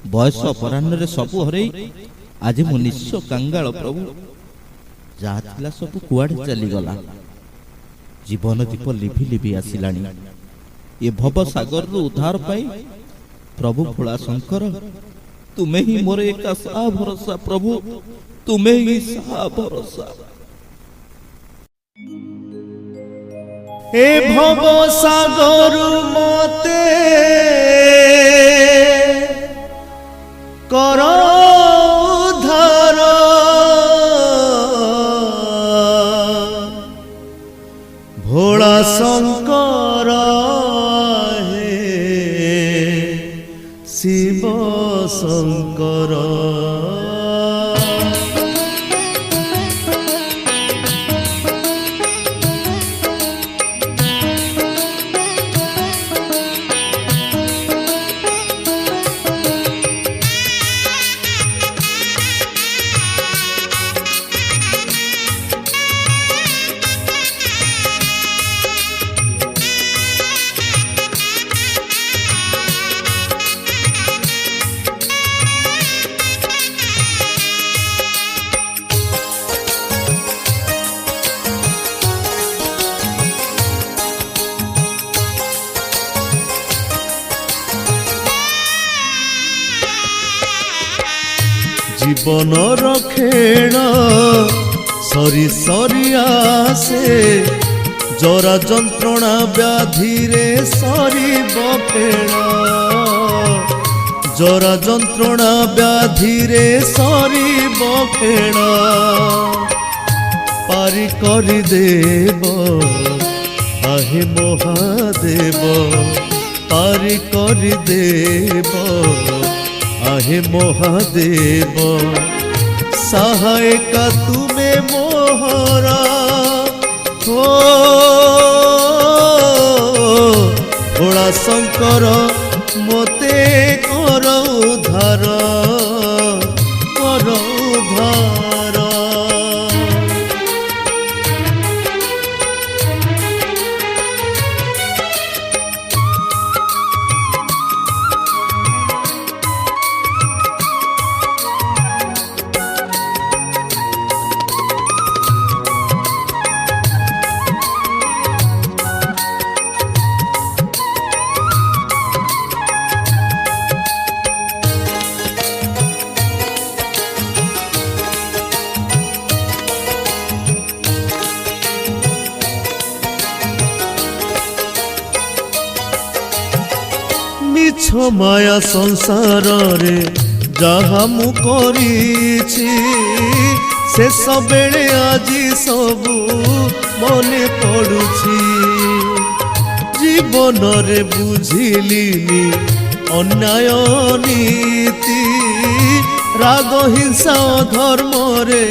बयस अपराह्न सबु हरई आज मो निस्व कंगाल प्रभु जहाँ थिला सब कुआड़े चलीगला। जीवन दीप लिभि लिभि आसिलानी। ये भव सागर उद्धार पाई प्रभु भोला शंकर तुम्हें ही मोर एक आशा भरोसा प्रभु तुम्हें ही सा भरोसा। ए भव सागर मते कर उद्धार भोला शंकर हे शिव शंकर। जीवन रखेण सरी सरी आसे जरा जंत्रणा व्याधि रे सरी बखेण जरा जंत्रणा व्याधि रे सरी बखेण पारी करी देव आहे महादेव पारी करी देव आहे महादेव सहायका तुमे मोहरा हो भोला शंकर मोते कर उद्धार कर उद्धार। मिछ माया संसार रे जहा मु करिछि शेष बेले आजी सबु मने पड़ुछि जीवन रे बुझिलिनी अन्याय नीति राग हिंसा धर्म रे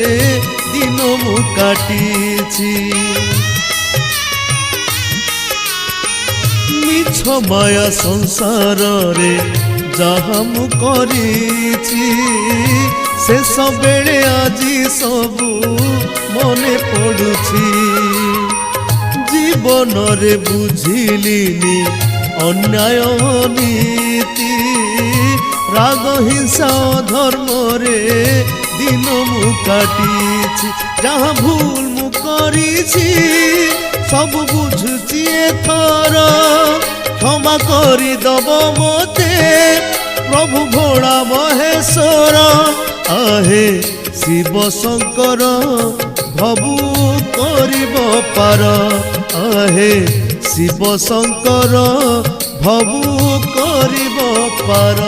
दिन मु काटिछि मिछ माया संसार रे जहा मु करिछि शेष बेले आजी सबु मने पड़ुछि जीवन रे बुझिलिनी अन्याय नीति राग हिंसा धर्म रे दिन मु काटिछि जहाँ भूल मु करिछि सब बुझुछि एथर क्षमा करी दब मोते प्रभु भोला महेश्वर आहे शिव शंकर भबु करिब पार आहे शिव शंकर भबु करिब पार।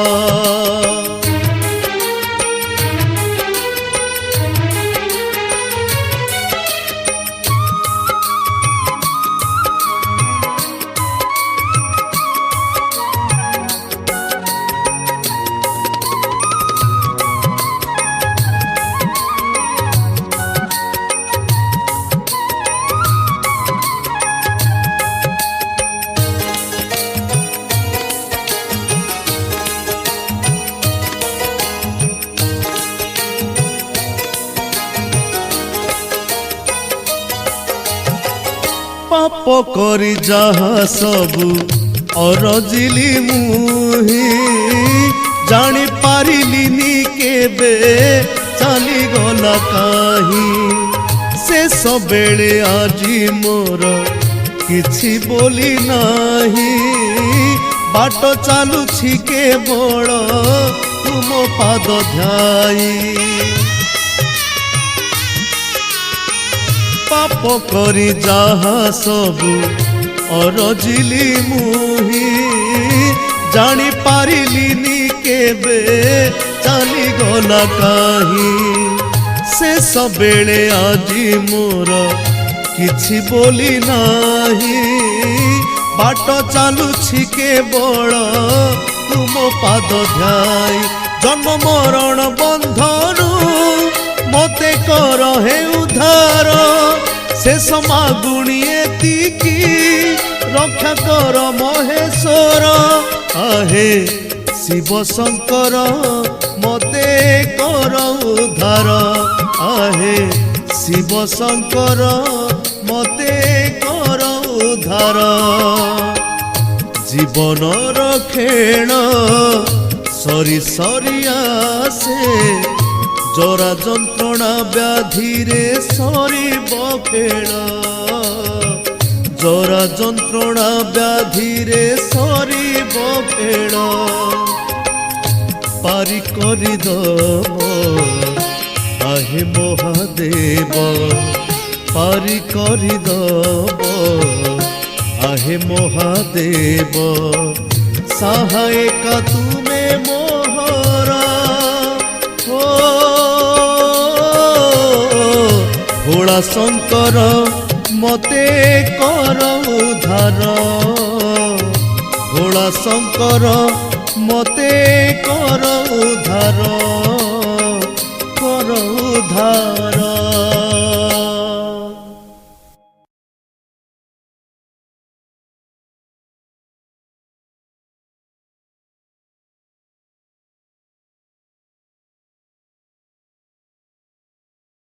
पाप करी जहा सबु अरजिली मुही জানি পারিলিনি কেবে চালিগলা কাহি শেষ বেলে আজি মোর କିଛି ବୋଲି ନାହିଁ ବାଟ ଚାଲୁଛି କେବଳ ତୁମ ପାଦ ଧ୍ୟାଇ ପାପ କରି ଯାହା ସବୁ ଅରଜିଲି ମୁହିଁ ଜାଣିପାରିଲିନି କେବେ ଚାଲିଗଲା କାହିଁ ଶେଷ ବେଳେ ଆଜି ମୋର କିଛି ବୋଲି ନାହିଁ ବାଟ ଚାଲୁଛି କେବଳ ତୁମ ପାଦ ଧ୍ୟାଇ ଜନ୍ମ ମରଣ ବନ୍ଧରୁ ମୋତେ କର ହେ ଉଦ୍ଧାର ଶେଷ ମାଗୁଣି ଏତିକି ରକ୍ଷା କର ମହେଶ୍ୱର ଆହେ ଶିବ ଶଙ୍କର ମୋତେ କର ଉଦ୍ଧାର ଆହେ ଶିବ ଶଙ୍କର ମୋତେ କର ଉଦ୍ଧାର ଜୀବନର ଖେଳ ସରି ସରି ଆସେ ଜରା ଯନ୍ତ୍ରଣା ବ୍ୟାଧିରେ ସରିବ ଖେଳ ଜରା ଯନ୍ତ୍ରଣା ବ୍ୟାଧିରେ ସରିବ ଖେଳ ପାରି କରିଦବ আহে মহাদেব পারি করিদব আহে মহাদেব সহায়িকা তুমে মোহরা ও ভোলা শঙ্কর মতে কর উদ্ধার ভোলা শঙ্কর মতে কর উদ্ধার উদ্ধার